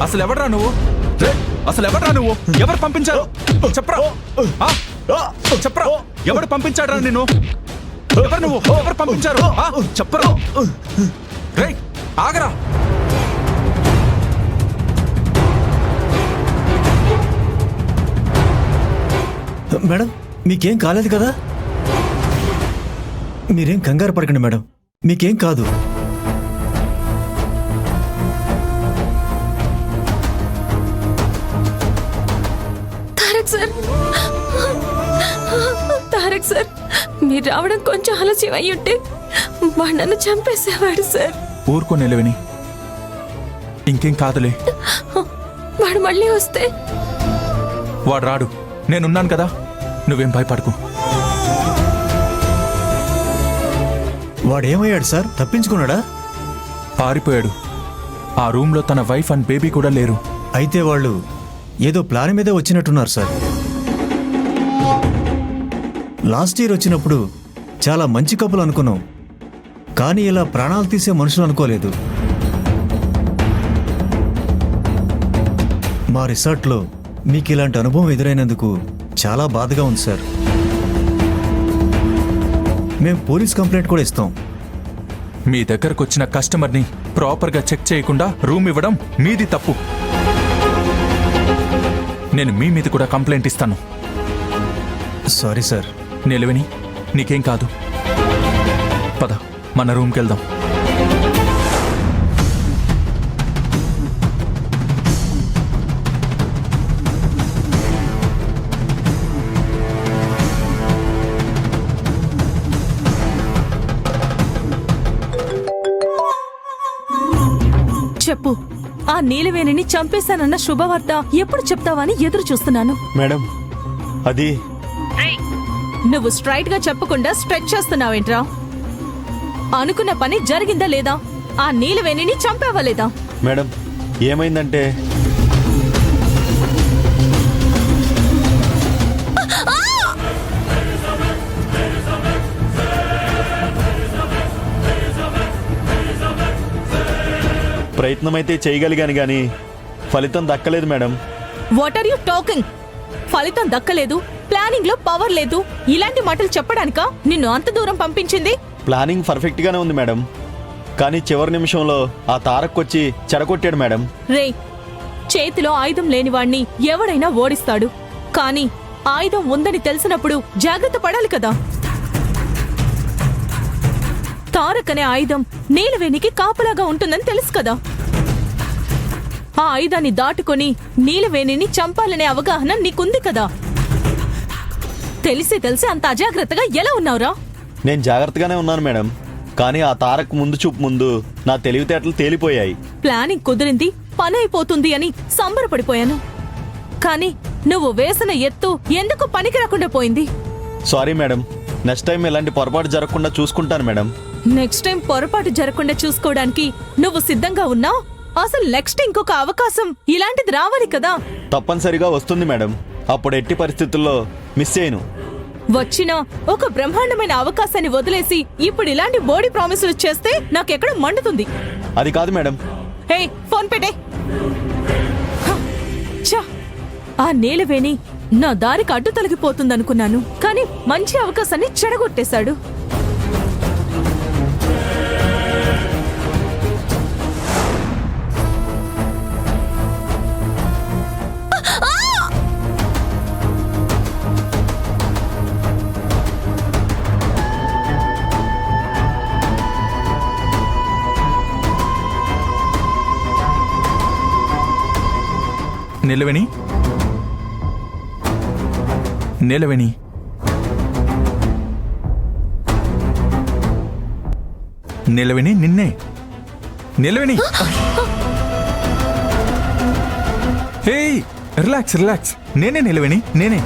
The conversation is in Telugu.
అసలు ఎవడ్రా నువ్వు? అసలు ఎవడ్రా నువ్వు? ఎవరు పంపించారు చెప్పరా? చెప్పరా, ఎవడు పంపించాడ్రా నిన్ను? ఎవరు నువ్వు? ఎవరు పంపించారు చెప్పరా? రేయ్ ఆగరా. మేడం మీకేం కాలేదు కదా? మీరేం కంగారు పడకండి మేడం, మీకేం కాదు. తారక్ సార్, మీరు రావడం కొంచెం ఆలస్యం అయ్యుంటే వాడు నన్ను చంపేసేవాడు సార్. ఊరుకో నిలవని, ఇంకేం కాదులే. వాడు మళ్ళీ వస్తే? వాడు రాడు, నేనున్నాను కదా, నువ్వేం భయపడకు. వాడేమయ్యాడు సార్? తప్పించుకున్నాడా? పారిపోయాడు. ఆ రూమ్లో తన వైఫ్ అండ్ బేబీ కూడా లేరు. అయితే వాళ్ళు ఏదో ప్లాన్ మీద వచ్చినట్టున్నారు సార్. లాస్ట్ ఇయర్ వచ్చినప్పుడు చాలా మంచి కప్పులు అనుకున్నాం, కానీ ఇలా ప్రాణాలు తీసే మనుషులు అనుకోలేదు. మా రిసార్ట్లో మీకు ఇలాంటి అనుభవం ఎదురైనందుకు చాలా బాధగా ఉంది సార్. మేము పోలీస్ కంప్లైంట్ కూడా ఇస్తాం. మీ దగ్గరకు వచ్చిన కస్టమర్ని ప్రాపర్గా చెక్ చేయకుండా రూమ్ ఇవ్వడం మీది తప్పు. నేను మీ మీద కూడా కంప్లైంట్ ఇస్తాను. Sorry sir. నిలవని, నీకేం కాదు. పద మన రూమ్కి వెళ్దాం. చెప్పు, ఆ నీలవేణిని చంపేశానన్న శుభవార్త ఎప్పుడు చెప్తావని ఎదురు చూస్తున్నాను. మేడం అది నువ్వు స్ట్రైట్ గా చెప్పకుండా స్ట్రెచ్ చేస్తున్నావేంట్రా? అనుకున్న పని జరిగిందా లేదా? ఆ నీలవేణిని చంపావా లేదా? మేడం ఏమైందంటే ప్రయత్నమైతే చేయగలిగాను గాని ఫలితం దక్కలేదు మేడం. What are you talking? ఫలితం దక్కలేదు, ప్లానింగ్ లో పవర్ లేదు, ఇలాంటి మాటలు చెప్పడానికా నిన్ను అంత దూరం పంపించింది? ప్లానింగ్ పర్ఫెక్ట్ గానే ఉంది మేడం, కానీ చివరి నిమిషంలో ఆ తారక్ వచ్చి చెడగొట్టాడు మేడం. రే, చేతిలో ఆయుధం లేనివాణ్ణి ఎవడైనా ఓడిస్తాడు, కానీ ఆయుధం ఉందని తెలిసినప్పుడు జాగ్రత్త పడాలి కదా. తారక్ అనే ఆయుధం నీలవేణికి కాపలాగా ఉంటుందని తెలుసు కదా. ఆ ఆయుధాన్ని దాటుకొని నీలవేణిని చంపాలనే అవగాహన నీకుంది కదా. తెలిసి అంత అజాగ్రత్తగా ఎలా ఉన్నావురా? నేను జాగ్రత్తగానే ఉన్నాను మేడం, కానీ ఆ తారక్ ముందు చూపు ముందు నా తెలివితేటలు తేలిపోయాయి. ప్లానింగ్ కుదిరింది, పని అయిపోతుంది అని సంబరపడిపోయాను, కానీ నువ్వు వేసిన ఎత్తు ఎందుకు పనికి రాకుండా పోయింది? సారీ మేడం, నెక్స్ట్ టైం ఇలాంటి పొరపాటు జరగకుండా చూసుకుంటాను మేడం. నెక్స్ట్ టైం పొరపాటు జరగకుండా చూసుకోవడానికి నువ్వు సిద్ధంగా ఉన్నా? అసలు నెక్స్ట్ ఇంకొక అవకాశం ఇలాంటిది రావాలి కదా. తప్పనిసరిగా వస్తుంది మేడం, అప్పుడు ఎట్టి పరిస్థితుల్లో మిస్ చేయను. వచ్చిన ఒక బ్రహ్మాండమైన అవకాశాన్ని వదిలేసి ఇప్పుడు ఇలాంటి బోడీ ప్రామిసులు చేస్తే నాకెక్కడ మండుతుంది. అది కాదు మేడం. హే, ఫోన్ పెట్టే. ఆ నీలవేణి నా దారికి అడ్డు తొలగిపోతుందనుకున్నాను, కానీ మంచి అవకాశాన్ని చెడగొట్టేశాడు. నిలవేణి, నిలవేణి, నిలవేణి, నిన్నే. నిలవేణి, హే రిలాక్స్ రిలాక్స్, నేనే నిలవేణి, నేనే.